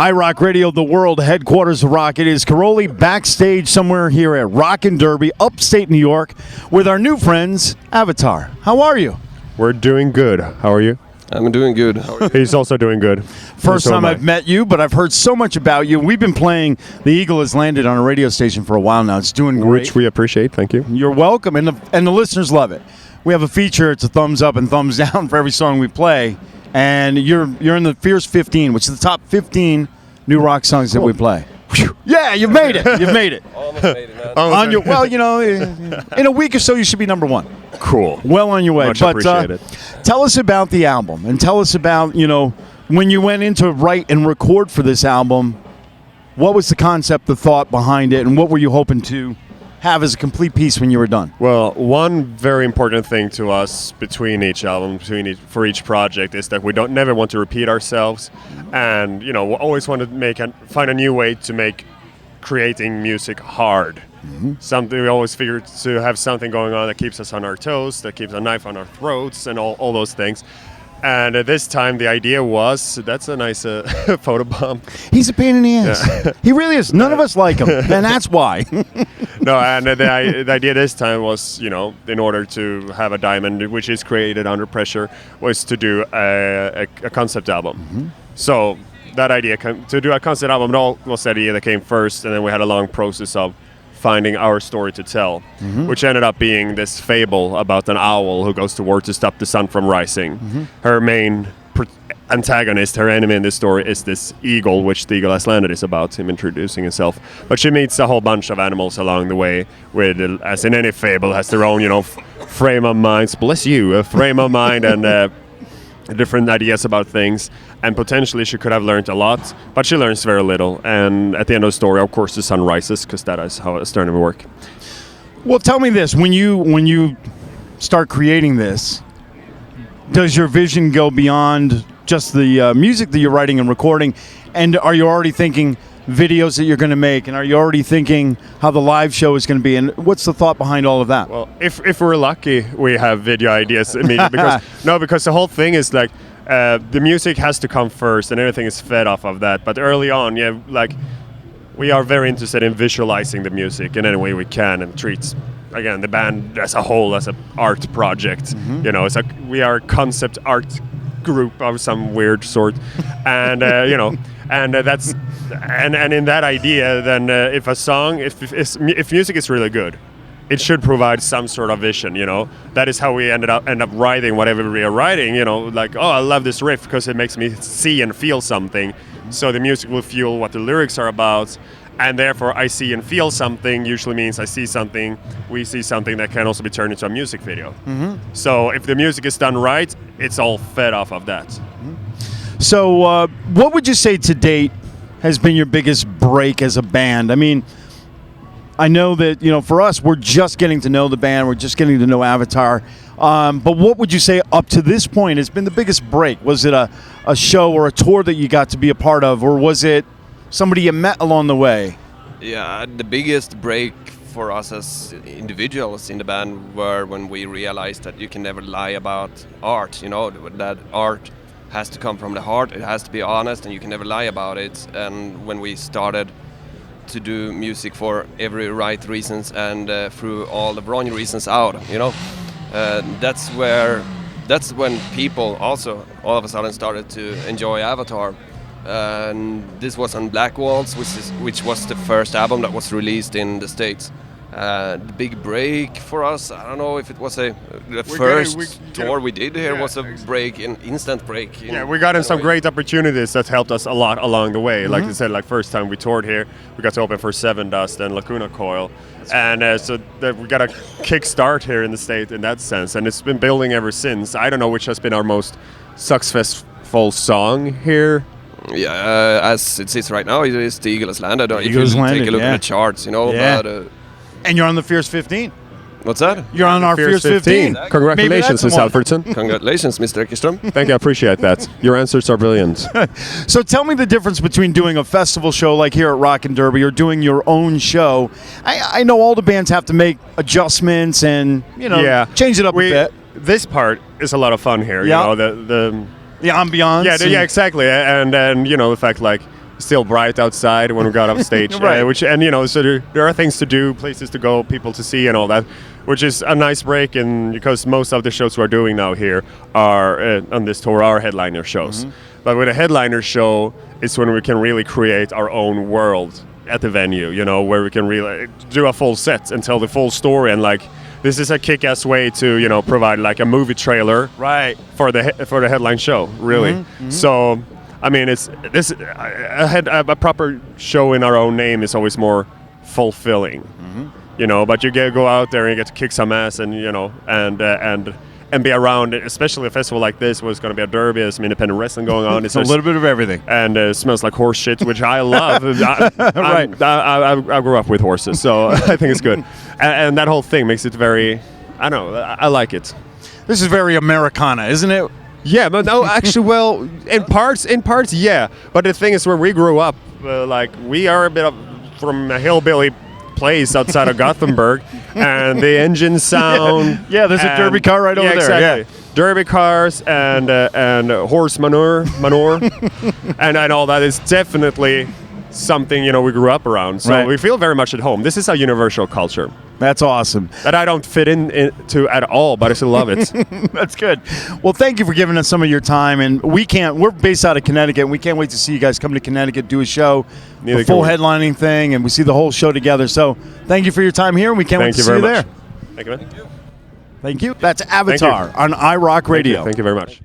iRock Radio, the world headquarters of rock. It is Karolyi backstage somewhere here at Rock and Derby, upstate New York, with our new friends, Avatar. How are you? We're doing good. How are you? I'm doing good. How are you? He's also doing good. First time I've met you, but I've heard so much about you. We've been playing The Eagle Has Landed on a radio station for a while now. It's doing great. Which we appreciate. Thank you. You're welcome, and the listeners love it. We have a feature. It's a thumbs up and thumbs down for every song we play. And you're in the Fierce 15, which is the top 15 new rock songs that we play. Whew. Yeah, you've made it. You've made it. Almost made it, man. Well, in a week or so, you should be number one. Cool. Well on your way. Much appreciated. Tell us about the album, and tell us about, when you went in to write and record for this album, what was the concept, the thought behind it, and what were you hoping to have as a complete piece when you were done? Well, one very important thing to us between each album, for each project, is that we never want to repeat ourselves, and we always want to find a new way to make creating music hard. Mm-hmm. Something we always figure to have something going on that keeps us on our toes, that keeps a knife on our throats, and all those things. And at this time, the idea was, that's a nice photo bomb. He's a pain in the ass. Yeah. He really is. None of us like him, and that's why. No, and the idea this time was, in order to have a diamond, which is created under pressure, was to do a concept album. Mm-hmm. So that idea, to do a concept album, was the idea that came first, and then we had a long process of finding our story to tell, mm-hmm. which ended up being this fable about an owl who goes to war to stop the sun from rising. Mm-hmm. Her main antagonist, her enemy in this story, is this eagle, which The Eagle Has Landed is about, him introducing himself. But she meets a whole bunch of animals along the way, with, as in any fable, has their own, frame of mind. Bless you, a frame of mind and different ideas about things. And potentially she could have learned a lot, but she learns very little. And at the end of the story, of course, the sun rises, because that is how it's starting to work. Well, tell me this: when you start creating this, does your vision go beyond just the music that you're writing and recording? And are you already thinking videos that you're going to make? And are you already thinking how the live show is going to be? And what's the thought behind all of that? Well, if we're lucky, we have video ideas immediately. because the whole thing is like, the music has to come first, and everything is fed off of that. But early on, we are very interested in visualizing the music in any way we can, and treat, again, the band as a whole as an art project. Mm-hmm. We are a concept art group of some weird sort, and that's and in that idea, then if a song, if music is really good, it should provide some sort of vision, That is how we end up writing whatever we are writing, I love this riff because it makes me see and feel something. So the music will fuel what the lyrics are about, and therefore I see and feel something usually means I see something, we see something that can also be turned into a music video. Mm-hmm. So if the music is done right, it's all fed off of that. Mm-hmm. So what would you say to date has been your biggest break as a band? I mean, I know that, for us, we're just getting to know the band. We're just getting to know Avatar. But what would you say up to this point has been the biggest break? Was it a show or a tour that you got to be a part of? Or was it somebody you met along the way? Yeah, the biggest break for us as individuals in the band were when we realized that you can never lie about art. That art has to come from the heart. It has to be honest, and you can never lie about it. And when we started to do music for every right reasons and through all the wrong reasons out, that's when people also all of a sudden started to enjoy Avatar. And this was on Black Waltz, which was the first album that was released in the States. The big break for us, I don't know if it was the first tour we did here was a break, an instant break. We got in some great opportunities that helped us a lot along the way. Mm-hmm. Like I said, first time we toured here, we got to open for Seven Dust and Lacuna Coil. And so we got a kick start here in the state in that sense. And it's been building ever since. I don't know which has been our most successful song here. Yeah, as it sits right now, it is The Eagle Has Landed. If you take a look at the charts, Yeah. But, and you're on the Fierce 15. What's that? You're on our Fierce 15. Exactly. Congratulations, Ms. Alfredson. Congratulations, Mr. Eckerström. Thank you, I appreciate that. Your answers are brilliant. So tell me the difference between doing a festival show like here at Rock and Derby or doing your own show. I know all the bands have to make adjustments and, change it up a bit. This part is a lot of fun here. The ambiance. Yeah, exactly. And the fact still bright outside when we got off stage. Right. So there are things to do, places to go, people to see, and all that, which is a nice break. And because most of the shows we're doing now here are on this tour are headliner shows, but with a headliner show, it's when we can really create our own world at the venue, where we can really do a full set and tell the full story. And like, this is a kick-ass way to, provide like a movie trailer, Right. for the headline show, really. So, I mean, a proper show in our own name is always more fulfilling, But you go out there and you get to kick some ass, and and be around, especially a festival like this, where it's going to be a derby, there's some independent wrestling going on. It's a little bit of everything. And it smells like horse shit, which I love. Right. I grew up with horses, so I think it's good. And that whole thing makes it very, I don't know, I like it. This is very Americana, isn't it? Yeah, but no, actually, well, in parts, yeah. But the thing is, where we grew up, like, we are a bit from a hillbilly place outside of Gothenburg, and the engine sound. Yeah, there's a derby car right over there. Exactly. Yeah. Derby cars and horse manure, and all that is definitely something we grew up around. So Right. we feel very much at home. This is a universal culture That's awesome. that I don't fit into at all, but I still love it. That's good. Well, thank you for giving us some of your time. And we're based out of Connecticut, and we can't wait to see you guys come to Connecticut, do a show, Neither a full can we. headlining thing, and we see the whole show together. So thank you for your time here, and we can't wait Thank to you see very you much. there. Thank you, man. Thank you. That's Avatar on iRock Radio. Thank you very much.